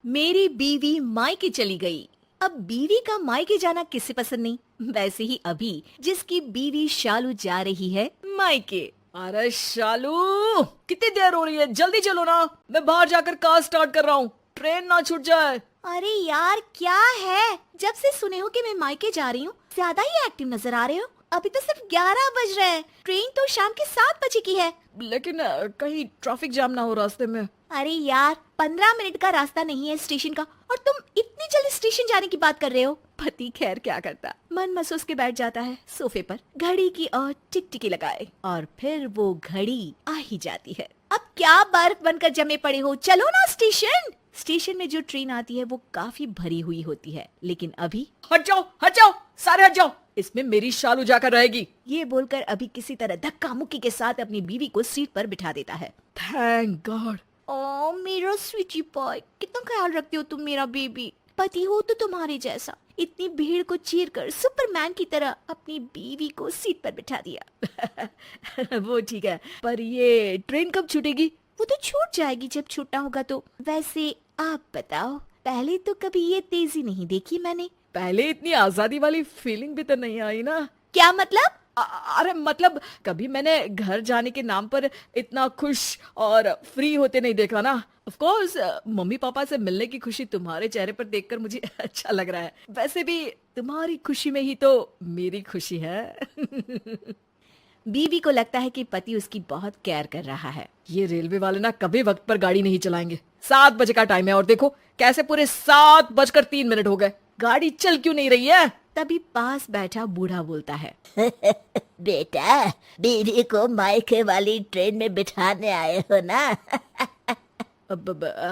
मेरी बीवी मायके चली गई। अब बीवी का मायके जाना किसे पसंद नहीं। वैसे ही अभी जिसकी बीवी शालू जा रही है मायके। अरे शालू, कितनी देर हो रही है, जल्दी चलो ना, मैं बाहर जाकर कार स्टार्ट कर रहा हूँ, ट्रेन ना छूट जाए। अरे यार क्या है, जब से सुने हो कि मैं मायके जा रही हूँ ज्यादा ही एक्टिव नजर आ रहे हो। अभी तो सिर्फ 11 बज रहे हैं, ट्रेन तो शाम के 7 बजे की है। लेकिन कहीं ट्रैफिक जाम ना हो रास्ते में। अरे यार 15 मिनट का रास्ता नहीं है स्टेशन का, और तुम इतनी जल्दी स्टेशन जाने की बात कर रहे हो। पति खैर क्या करता, मन महसूस के बैठ जाता है सोफे पर, घड़ी की ओर टिकटिकी लगाए, और फिर वो घड़ी आ ही जाती है। अब क्या बर्फ बनकर जमे पड़े हो, चलो ना स्टेशन। स्टेशन में जो ट्रेन आती है वो काफी भरी हुई होती है, लेकिन अभी हट जाओ, सारे हट जाओ, इसमें मेरी शालू जाकर रहेगी। ये बोलकर अभी किसी तरह धक्का मुक्की के साथ अपनी बीवी को सीट पर बिठा देता है। Thank God. ओ मेरा स्वीटी बॉय, कितना ख्याल रखते हो तुम मेरा बेबी। पति हो तो तुम्हारे जैसा, इतनी भीड़ को चीर कर सुपरमैन की तरह अपनी बीवी को सीट पर बिठा दिया। वो ठीक है, पर ये ट्रेन कब छूटेगी? वो तो छूट जाएगी जब छूटना होगा तो। वैसे आप बताओ, पहले तो कभी ये तेजी नहीं देखी मैंने। पहले इतनी आजादी वाली फीलिंग भी तो नहीं आई ना। क्या मतलब? अरे मतलब कभी मैंने घर जाने के नाम पर इतना खुश और फ्री होते नहीं देखा ना। ऑफ कोर्स मम्मी पापा से मिलने की खुशी तुम्हारे चेहरे पर देखकर मुझे अच्छा लग रहा है। वैसे भी तुम्हारी खुशी में ही तो मेरी खुशी है। बीवी को लगता है कि पति उसकी बहुत केयर कर रहा है। ये रेलवे वाले ना कभी वक्त पर गाड़ी नहीं चलाएंगे। 7 बजे का टाइम है और देखो कैसे पूरे 7:03 हो गए, गाड़ी चल क्यों नहीं रही है? तभी पास बैठा बूढ़ा बोलता है। बेटा, बीवी को मायके वाली ट्रेन में बिठाने आए हो ना?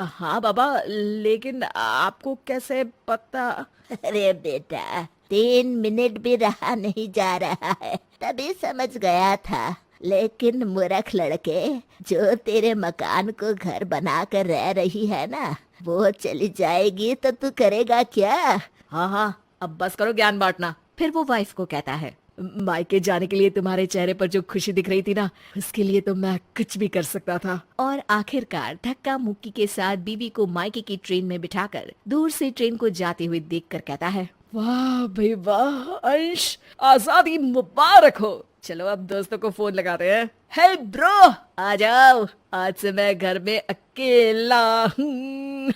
हाँ बाबा, लेकिन आपको कैसे पता? अरे बेटा, 3 मिनट भी रहा नहीं जा रहा है, तभी समझ गया था। लेकिन मूर्ख लड़के, जो तेरे मकान को घर बना कर रह रही है ना, वो चली जाएगी तो तू करेगा क्या? हाँ, अब बस करो ज्ञान बांटना। फिर वो वाइफ को कहता है, मायके जाने के लिए तुम्हारे चेहरे पर जो खुशी दिख रही थी ना, उसके लिए तो मैं कुछ भी कर सकता था। और आखिरकार धक्का मुक्की के साथ बीवी को मायके की ट्रेन में बिठाकर दूर से ट्रेन को जाते हुए देखकर कहता है, वाह भाई वाह, अंश आजादी मुबारक हो। चलो अब दोस्तों को फोन लगाते हैं। हे ब्रो, आ जाओ, आज से मैं घर में अकेला हूँ।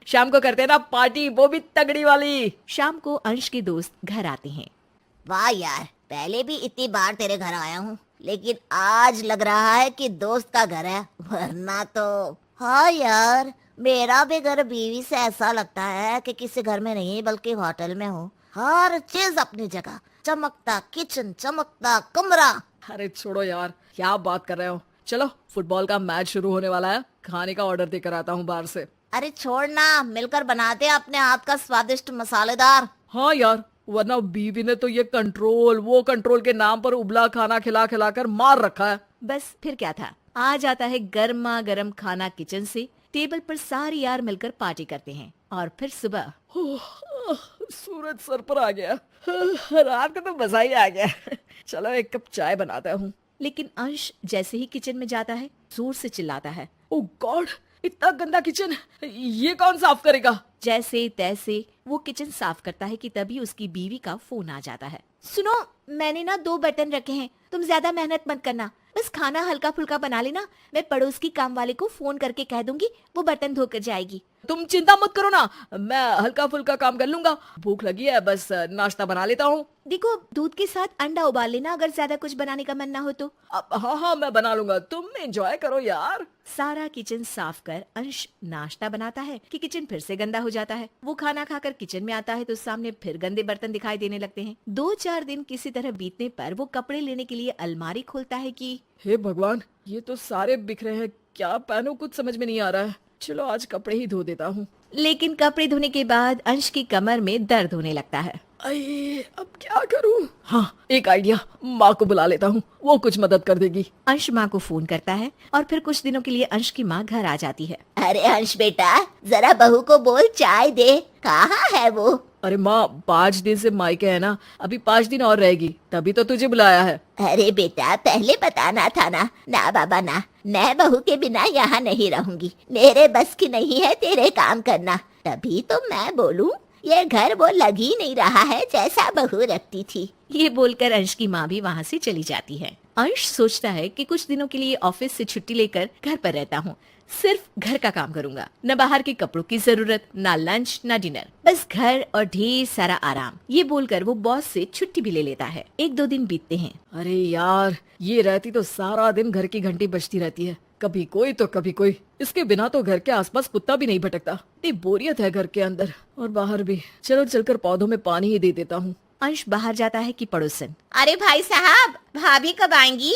शाम को करते हैं ना पार्टी, वो भी तगड़ी वाली। शाम को अंश के दोस्त घर आते हैं। वाह यार, पहले भी इतनी बार तेरे घर आया हूँ, लेकिन आज लग रहा है कि दोस्त का घर है, वरना तो। हाँ यार, मेरा भी घर बीवी से ऐसा लगता है कि किसी घर में नहीं बल्कि होटल में हूँ। हर चीज अपनी जगह, चमकता किचन, चमकता कमरा। अरे छोड़ो यार, क्या बात कर रहे हो। चलो फुटबॉल का मैच शुरू होने वाला है, खाने का ऑर्डर देकर आता हूँ बाहर से। अरे छोड़ना, मिलकर बनाते हैं अपने हाथ का स्वादिष्ट मसालेदार। हाँ यार, वरना बीवी ने तो ये कंट्रोल वो कंट्रोल के नाम पर उबला खाना खिला खिला कर मार रखा है। बस फिर क्या था, आ जाता है गर्मा गर्म खाना किचन से। टेबल पर सारे यार मिलकर पार्टी करते हैं, और फिर सुबह सूरज सर पर आ गया, रात का तो मजा ही आ गया। चलो एक कप चाय बनाता हूँ। लेकिन अंश जैसे ही किचन में जाता है जोर से चिल्लाता है, ओह गॉड, इतना गंदा किचन, ये कौन साफ करेगा? जैसे तैसे वो किचन साफ करता है कि तभी उसकी बीवी का फोन आ जाता है। सुनो, मैंने ना 2 बर्तन रखे हैं, तुम ज्यादा मेहनत मत करना, बस खाना हल्का फुल्का बना लेना। मैं पड़ोस की काम वाले को फोन करके कह दूंगी, वो बर्तन धोकर जाएगी। तुम चिंता मत करो ना, मैं हल्का फुल्का काम कर लूंगा। भूख लगी है, बस नाश्ता बना लेता हूँ। देखो, दूध के साथ अंडा उबाल लेना अगर ज्यादा कुछ बनाने का मन ना हो तो। हाँ मैं बना लूंगा, तुम एंजॉय करो यार। सारा किचन साफ कर अंश नाश्ता बनाता है कि किचन फिर से गंदा हो जाता है। वो खाना खाकर किचन में आता है तो सामने फिर गंदे बर्तन दिखाई देने लगते हैं। 2-4 दिन किसी तरह बीतने पर वो कपड़े लेने के लिए अलमारी खोलता है कि हे भगवान, ये तो सारे बिखरे हैं, क्या पहनूं कुछ समझ में नहीं आ रहा है। चलो आज कपड़े ही धो देता हूँ। लेकिन कपड़े धोने के बाद अंश की कमर में दर्द होने लगता है। अये अब क्या करूँ? हाँ एक आइडिया, माँ को बुला लेता हूँ, वो कुछ मदद कर देगी। अंश माँ को फोन करता है और फिर कुछ दिनों के लिए अंश की माँ घर आ जाती है। अरे अंश बेटा, जरा बहू को बोल चाय दे, कहाँ है वो? अरे माँ 5 दिन से मायके है ना, अभी 5 दिन और रहेगी, तभी तो तुझे बुलाया है। अरे बेटा पहले बताना था ना। ना बाबा ना, मैं बहू के बिना यहाँ नहीं रहूंगी। मेरे बस की नहीं है तेरे काम करना। तभी तो मैं बोलूं, ये घर वो लग ही नहीं रहा है जैसा बहू रखती थी। ये बोलकर अंश की माँ भी वहाँ से चली जाती है। अंश सोचता है कि कुछ दिनों के लिए ऑफिस से छुट्टी लेकर घर पर रहता हूँ, सिर्फ घर का काम करूंगा, न बाहर के कपड़ों की जरूरत, ना लंच ना डिनर, बस घर और ढेर सारा आराम। ये बोलकर वो बॉस से छुट्टी भी ले लेता है। 1-2 दिन बीतते हैं। अरे यार, ये रहती तो सारा दिन घर की घंटी बजती रहती है, कभी कोई तो कभी कोई। इसके बिना तो घर के आसपास कुत्ता भी नहीं भटकता। इतनी बोरियत है घर के अंदर और बाहर भी। चलो चलकर पौधों में पानी ही दे देता हूँ। अंश बाहर जाता है कि पड़ोसन, अरे भाई साहब, भाभी कब आएंगी?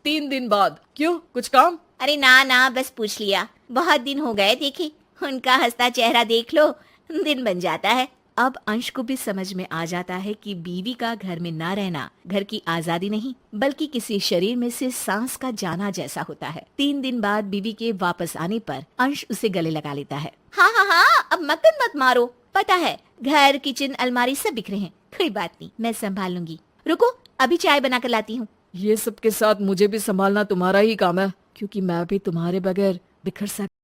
3 दिन बाद। क्यों, कुछ काम? अरे ना ना, बस पूछ लिया। बहुत दिन हो गए देखे, उनका हंसता चेहरा देख लो, दिन बन जाता है। अब अंश को भी समझ में आ जाता है कि बीवी का घर में ना रहना घर की आजादी नहीं, बल्कि किसी शरीर में से सांस का जाना जैसा होता है। 3 दिन बाद बीवी के वापस आने पर अंश उसे गले लगा लेता है। हाँ हाँ हाँ, अब मक्खन मत मारो। पता है घर, किचन, अलमारी सब बिखरे हैं। कोई बात नहीं, मैं संभाल लूंगी। रुको, अभी चाय बना कर लाती हूँ। ये सब के साथ मुझे भी संभालना तुम्हारा ही काम है, क्योंकि मैं भी तुम्हारे बगैर बिखर सकती